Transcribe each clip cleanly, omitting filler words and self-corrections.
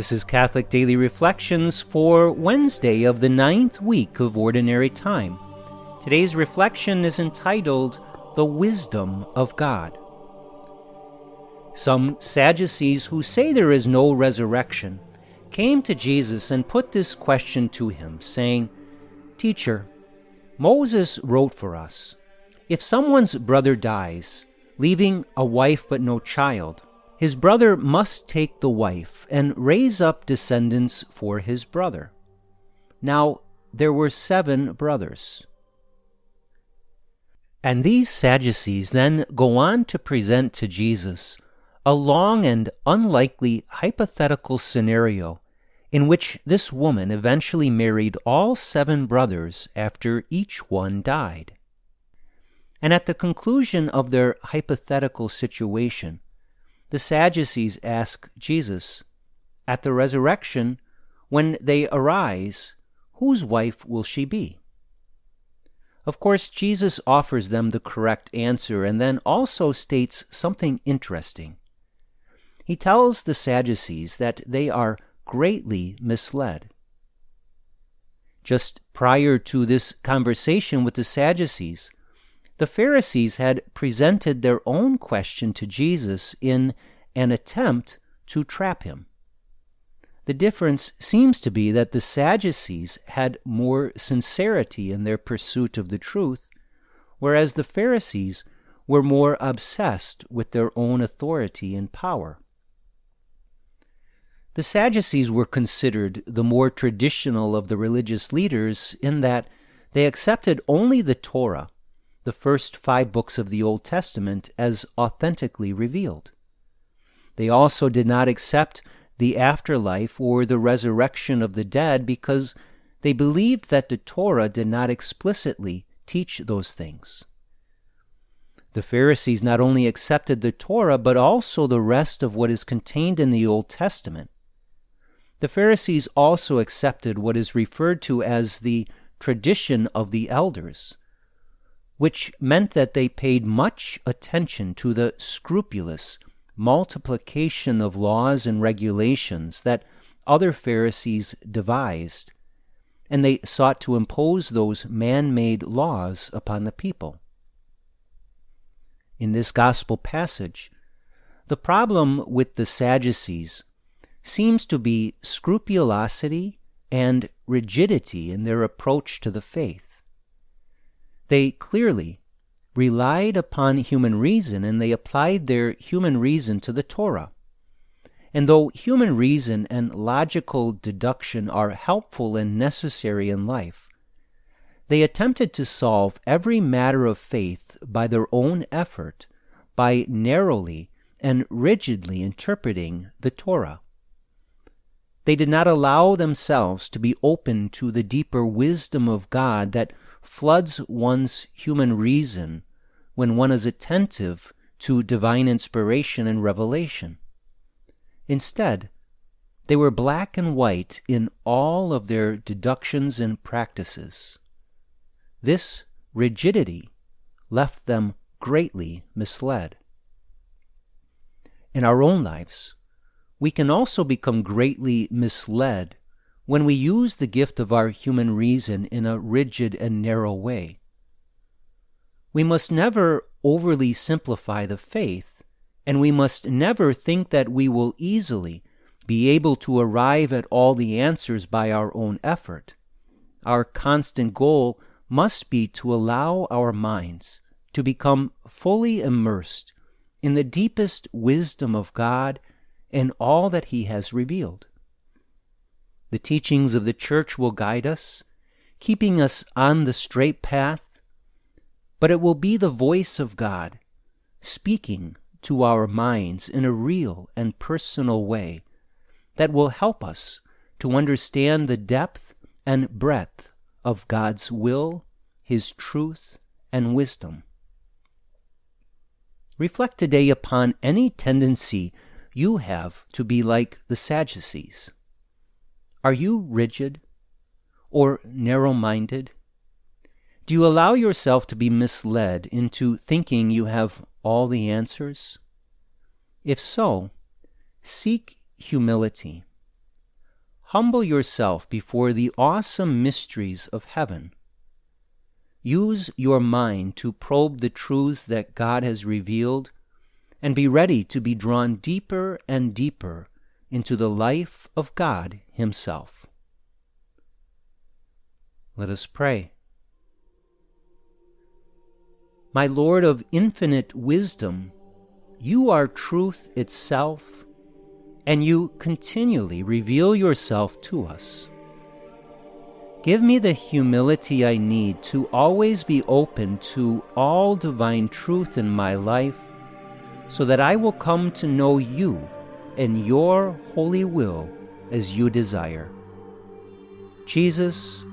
This is Catholic Daily Reflections for Wednesday of the 9th week of Ordinary Time. Today's reflection is entitled, The Wisdom of God. Some Sadducees who say there is no resurrection came to Jesus and put this question to him, saying, "Teacher, Moses wrote for us, if someone's brother dies, leaving a wife but no child, his brother must take the wife and raise up descendants for his brother. Now there were 7 brothers." And these Sadducees then go on to present to Jesus a long and unlikely hypothetical scenario in which this woman eventually married all 7 brothers after each one died. And at the conclusion of their hypothetical situation, the Sadducees ask Jesus, at the resurrection, when they arise, whose wife will she be? Of course, Jesus offers them the correct answer and then also states something interesting. He tells the Sadducees that they are greatly misled. Just prior to this conversation with the Sadducees, the Pharisees had presented their own question to Jesus in an attempt to trap him. The difference seems to be that the Sadducees had more sincerity in their pursuit of the truth, whereas the Pharisees were more obsessed with their own authority and power. The Sadducees were considered the more traditional of the religious leaders in that they accepted only the Torah, the first 5 books of the Old Testament, as authentically revealed. They also did not accept the afterlife or the resurrection of the dead because they believed that the Torah did not explicitly teach those things. The Pharisees not only accepted the Torah, but also the rest of what is contained in the Old Testament. The Pharisees also accepted what is referred to as the tradition of the elders, which meant that they paid much attention to the scrupulous multiplication of laws and regulations that other Pharisees devised, and they sought to impose those man-made laws upon the people. In this gospel passage, the problem with the Sadducees seems to be scrupulosity and rigidity in their approach to the faith. They clearly relied upon human reason, and they applied their human reason to the Torah. And though human reason and logical deduction are helpful and necessary in life, they attempted to solve every matter of faith by their own effort, by narrowly and rigidly interpreting the Torah. They did not allow themselves to be open to the deeper wisdom of God that floods one's human reason when one is attentive to divine inspiration and revelation. Instead, they were black and white in all of their deductions and practices. This rigidity left them greatly misled. In our own lives, we can also become greatly misled when we use the gift of our human reason in a rigid and narrow way. We must never overly simplify the faith, and we must never think that we will easily be able to arrive at all the answers by our own effort. Our constant goal must be to allow our minds to become fully immersed in the deepest wisdom of God and all that He has revealed. The teachings of the Church will guide us, keeping us on the straight path, but it will be the voice of God speaking to our minds in a real and personal way that will help us to understand the depth and breadth of God's will, His truth, and wisdom. Reflect today upon any tendency you have to be like the Sadducees. Are you rigid or narrow-minded? Do you allow yourself to be misled into thinking you have all the answers? If so, seek humility humble yourself before the awesome mysteries of heaven. Use your mind to probe the truths that God has revealed, and be ready to be drawn deeper and deeper into the life of God Himself. Let us pray. My Lord of infinite wisdom, you are truth itself, and you continually reveal yourself to us. Give me the humility I need to always be open to all divine truth in my life, so that I will come to know you and your holy will as you desire. Jesus,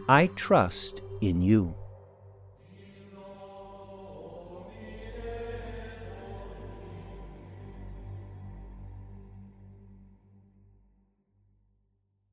I trust in you.